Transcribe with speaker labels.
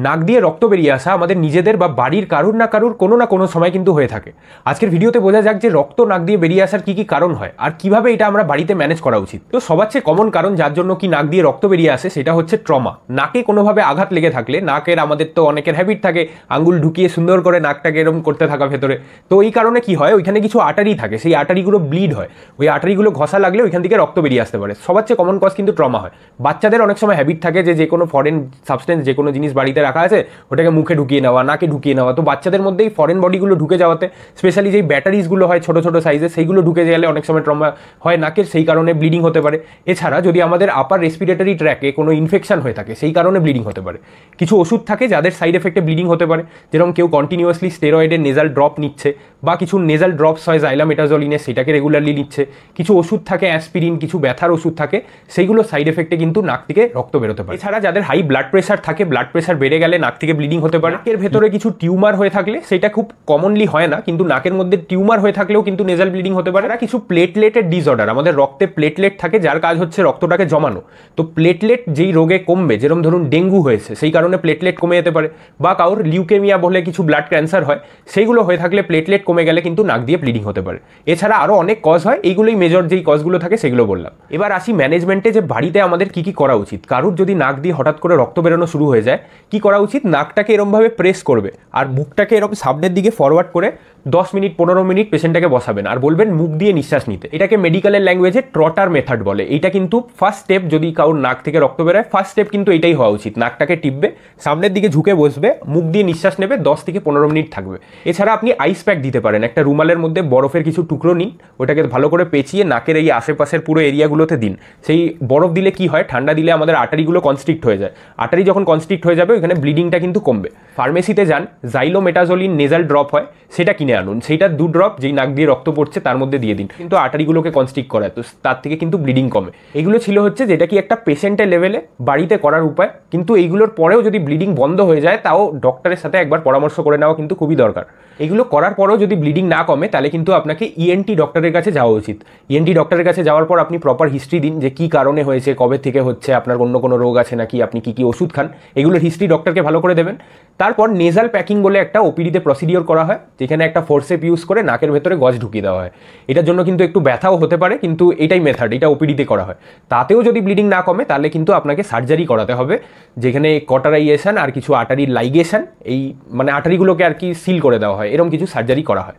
Speaker 1: নাক দিয়ে রক্ত বেরিয়ে আসা আমাদের নিজেদের বা বাড়ির কারুর না কারুর কোনো না কোনো সময় কিন্তু হয়ে থাকে। আজকের ভিডিওতে বোঝা যাক যে রক্ত নাক দিয়ে বেরিয়ে আসার কি কি কারণ হয় আর কিভাবে এটা আমরা বাড়িতে ম্যানেজ করা উচিত। তো সবার চেয়ে কমন কারণ যার জন্য কি নাক দিয়ে রক্ত বেরিয়ে আসে সেটা হচ্ছে ট্রমা। নাকে কোনোভাবে আঘাত লেগে থাকলে, নাকের আমাদের তো অনেকের হ্যাবিট থাকে আঙ্গুল ঢুকিয়ে সুন্দর করে নাকটাকে এরকম করতে থাকা ভেতরে, তো এই কারণে কি হয়, ওইখানে কিছু আটারি থাকে, সেই আটারিগুলো ব্লিড হয়, ওই আটারিগুলো ঘষা লাগলে ওইখান থেকে রক্ত বেরিয়ে আসতে পারে। সবার চেয়ে কমন কজ কিন্তু ট্রমা হয়। বাচ্চাদের অনেক সময় হ্যাবিট থাকে যে কোনো ফরেন সাবস্টেন্স, যে কোনো জিনিস বাড়িতে রাখা আছে ওটাকে মুখে ঢুকিয়ে নেওয়া, নাকে ঢুকিয়ে নেওয়া। তো বাচ্চাদের মধ্যে এই ফরেন বডিগুলো ঢুকে যাওয়াতে, স্পেশালি যেই ব্যাটারিজগুলো হয় ছোটো ছোটো সাইজে, সেইগুলো ঢুকে গেলে অনেক সময় ট্রমা হয় নাকের, সেই কারণে ব্লিডিং হতে পারে। এছাড়া যদি আমাদের আপার রেসপিরেটরি ট্র্যাকে কোনো ইনফেকশন হয়ে থাকে সেই কারণে ব্লিডিং হতে পারে। কিছু ওষুধ থাকে যাদের সাইড এফেক্টে ব্লিডিং হতে পারে, যেরকম কেউ কন্টিনিউয়াসলি স্টেরয়েডের নেজাল ড্রপ নিচ্ছে বা কিছু নেজাল ড্রপস হয় জাইলামেটাজোলিনের, সেটাকে রেগুলারলি নিচ্ছে। কিছু ওষুধ থাকে অ্যাসপিরিন, কিছু ব্যথার ওষুধ থাকে, সেইগুলো সাইড এফেক্টে কিন্তু নাক থেকে রক্ত বেরোতে পারে। এছাড়া যাদের হাই ব্লাড প্রেশার থাকে, ব্লাড প্রেশার বেড়ে গেলে নাক থেকে ব্লিডিং হতে পারে। নাকের ভেতরে কিছু টিউমার হয়ে থাকলে, সেটা খুব কমনলি হয় না কিন্তু নাকের মধ্যে টিউমার হয়ে থাকলেও কিন্তু নেজাল ব্লিডিং হতে পারে। কিছু প্লেটলেটের ডিসঅর্ডার, আমাদের রক্তে প্লেটলেট থাকে যার কাজ হচ্ছে রক্তটাকে জমানো। তো প্লেটলেট যেই রোগে কমবে, যেরকম ধরুন ডেঙ্গু হয়েছে সেই কারণে প্লেটলেট কমে যেতে পারে, বা কারোর লিউকেমিয়া বলে কিছু ব্লাড ক্যান্সার হয়, সেইগুলো হয়ে থাকলে প্লেটলেট কমে গেলে কিন্তু নাক দিয়ে ব্লিডিং হতে পারে। এছাড়া আরও অনেক কজ হয়, এইগুলোই মেজর যেই কজগুলো থাকে সেগুলো বললাম। এবার আসি ম্যানেজমেন্টে, যে বাড়িতে আমাদের কি কি করা উচিত। কারুর যদি নাক দিয়ে হঠাৎ করে রক্ত বেরোনো শুরু হয়ে যায়, কি করা উচিত, নাকটাকে এরমভাবে প্রেস করবে আর মুখটাকে এরকম সামনের দিকে ফরওয়ার্ড করে 10 মিনিট 15 মিনিট পেশেন্টটাকে বসাবেন আর বলবেন মুখ দিয়ে নিঃশ্বাস নিতে। এটাকে মেডিকেলের ল্যাঙ্গুয়েজে ট্রটার মেথড বলে। এইটা কিন্তু ফার্স্ট স্টেপ, যদি কারোর নাক থেকে রক্ত বেরোয় ফার্স্ট স্টেপ কিন্তু এটাই হওয়া উচিত। নাকটাকে টিপবে, সামনের দিকে ঝুঁকে বসবে, মুখ দিয়ে নিঃশ্বাস নেবে, 10 থেকে 15 মিনিট থাকবে। এছাড়া আপনি আইস প্যাক দিতে পারেন, একটা রুমালের মধ্যে বরফের কিছু টুকরো নিন, ওটাকে ভালো করে পেঁচিয়ে নাকের এই আশেপাশের পুরো এরিয়াগুলোতে দিন। সেই বরফ দিলে কি হয়, ঠান্ডা দিলে আমাদের আটারিগুলো কনস্ট্রিক্ট হয়ে যায়, আটারি যখন কনস্ট্রিক্ট হয়ে যাবে ওইখানে ব্লিডিংটা কিন্তু কমবে। ফার্মেসিতে যান, জাইলোমেটাজোলিন নেজাল ড্রপ হয়, সেটা কিনে আনুন, সেইটা 2 ড্রপ যেই নাক দিয়ে রক্ত পড়ছে তার মধ্যে দিয়ে দিন, কিন্তু আটারিগুলোকে কনস্ট্রিক্ট করায়, তো তার থেকে কিন্তু ব্লিডিং কমে। এগুলো ছিল হচ্ছে যেটা কি একটা পেশেন্টের লেভেলে বাড়িতে করার উপায়, কিন্তু এইগুলোর পরেও যদি ব্লিডিং বন্ধ হয়ে যায় তাও ডক্টরের সাথে একবার পরামর্শ করে নেওয়া কিন্তু খুবই দরকার। এগুলো করার পরেও যদি ব্লিডিং না কমে তাহলে কিন্তু আপনাকে ইএনটি ডক্টরের কাছে যাওয়া উচিত। ইএনটি ডক্টরের কাছে যাওয়ার পর আপনি প্রপার হিস্ট্রি দিন যে কী কারণে হয়েছে, কবে থেকে হচ্ছে, আপনার অন্য কোনো রোগ আছে নাকি, আপনি কী কী ওষুধ খান, এগুলোর হিস্ট্রি ডক্টরকে ভালো করে দেবেন। তারপর নেজাল প্যাকিং বলে একটা ওপিডিতে প্রসিডিওর করা হয়, যেখানে একটা ফোর্সেপ ইউজ করে নাকের ভেতরে গজ ঢুকিয়ে দেওয়া হয়। এটার জন্য কিন্তু একটু ব্যথাও হতে পারে, কিন্তু এটাই মেথড, এটা ওপিডিতে করা হয়। তাতেও যদি ব্লিডিং না কমে তাহলে কিন্তু আপনাকে সার্জারি করাতে হবে, যেখানে কটারাইজেশন আর কিছু আটারির লাইগেশন, এই মানে আটারিগুলোকে আর কি সিল করে দেওয়া হয়, এরকম কিছু সার্জারি করা হয়।